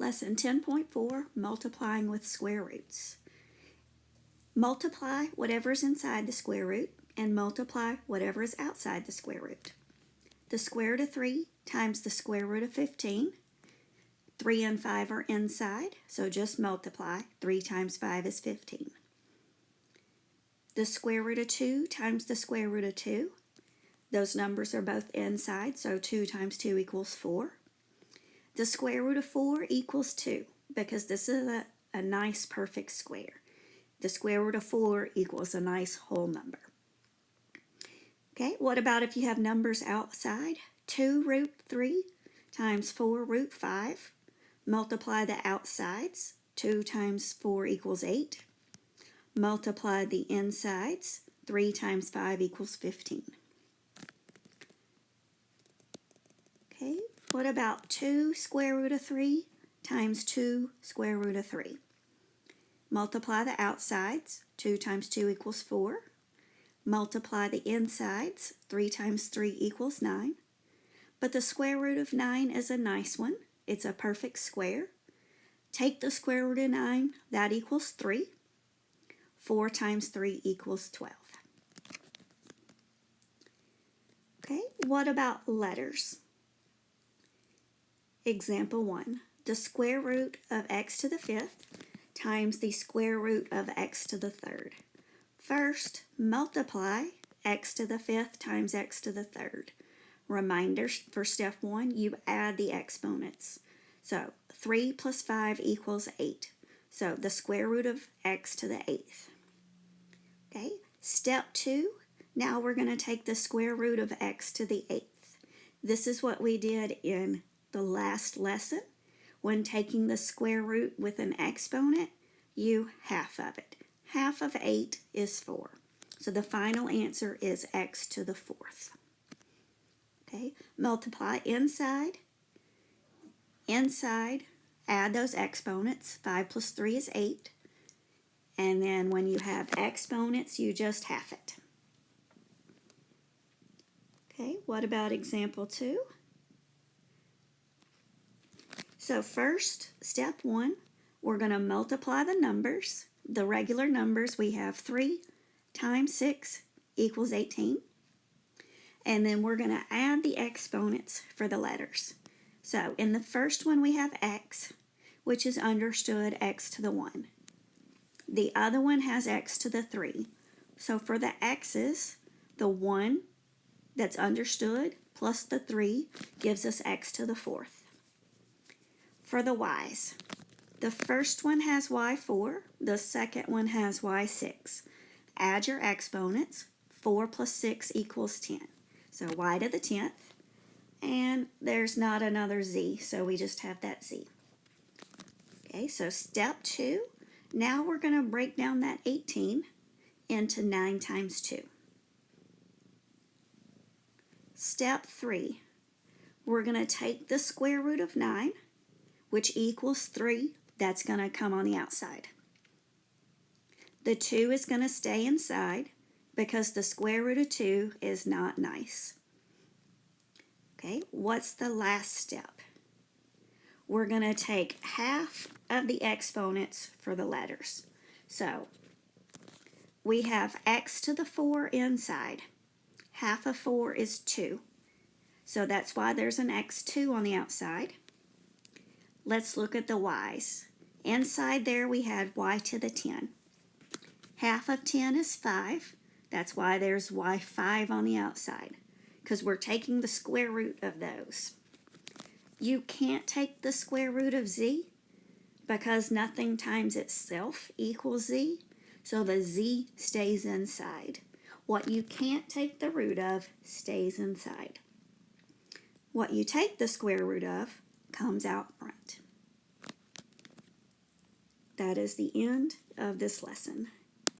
Lesson 10.4, Multiplying with Square Roots. Multiply whatever is inside the square root and multiply whatever is outside the square root. The square root of 3 times the square root of 15. 3 and 5 are inside, so just multiply. 3 times 5 is 15. The square root of 2 times the square root of 2. Those numbers are both inside, so 2 times 2 equals 4. The square root of 4 equals 2, because this is a nice perfect square. The square root of 4 equals a nice whole number. Okay, what about if you have numbers outside? 2 root 3 times 4 root 5. Multiply the outsides. 2 times 4 equals 8. Multiply the insides. 3 times 5 equals 15. Okay, what about 2 square root of 3 times 2 square root of 3? Multiply the outsides. 2 times 2 equals 4. Multiply the insides. 3 times 3 equals 9. But the square root of 9 is a nice one. It's a perfect square. Take the square root of 9. That equals 3. 4 times 3 equals 12. Okay, what about letters? Example 1. The square root of x to the 5th times the square root of x to the 3rd. First, multiply x to the 5th times x to the 3rd. Reminder for step 1, you add the exponents. So 3 plus 5 equals 8. So the square root of x to the 8th. Okay, step 2, now we're going to take the square root of x to the 8th. This is what we did in the last lesson. When taking the square root with an exponent, you half of it. Half of 8 is 4. So the final answer is x to the 4th. Okay, multiply inside, add those exponents. 5 plus 3 is 8. And then when you have exponents, you just half it. Okay, what about example 2? So first, step 1, we're going to multiply the numbers. The regular numbers, we have 3 times 6 equals 18. And then we're going to add the exponents for the letters. So in the first one, we have x, which is understood x to the 1. The other one has x to the 3. So for the x's, the 1 that's understood plus the 3 gives us x to the 4th. For the y's, the first one has y4, the second one has y6. Add your exponents. 4 plus 6 equals 10. So y to the 10th, and there's not another z, so we just have that z. Okay, so step 2, now we're going to break down that 18 into 9 times 2. Step 3, we're going to take the square root of 9, which equals 3. That's going to come on the outside. The 2 is going to stay inside because the square root of 2 is not nice. Okay, what's the last step? We're going to take half of the exponents for the letters. So we have x to the 4 inside. Half of 4 is 2. So that's why there's an x2 on the outside. Let's look at the y's. Inside there we had y to the 10. Half of 10 is 5. That's why there's y5 on the outside, because we're taking the square root of those. You can't take the square root of z because nothing times itself equals z, so the z stays inside. What you can't take the root of stays inside. What you take the square root of comes out front. That is the end of this lesson.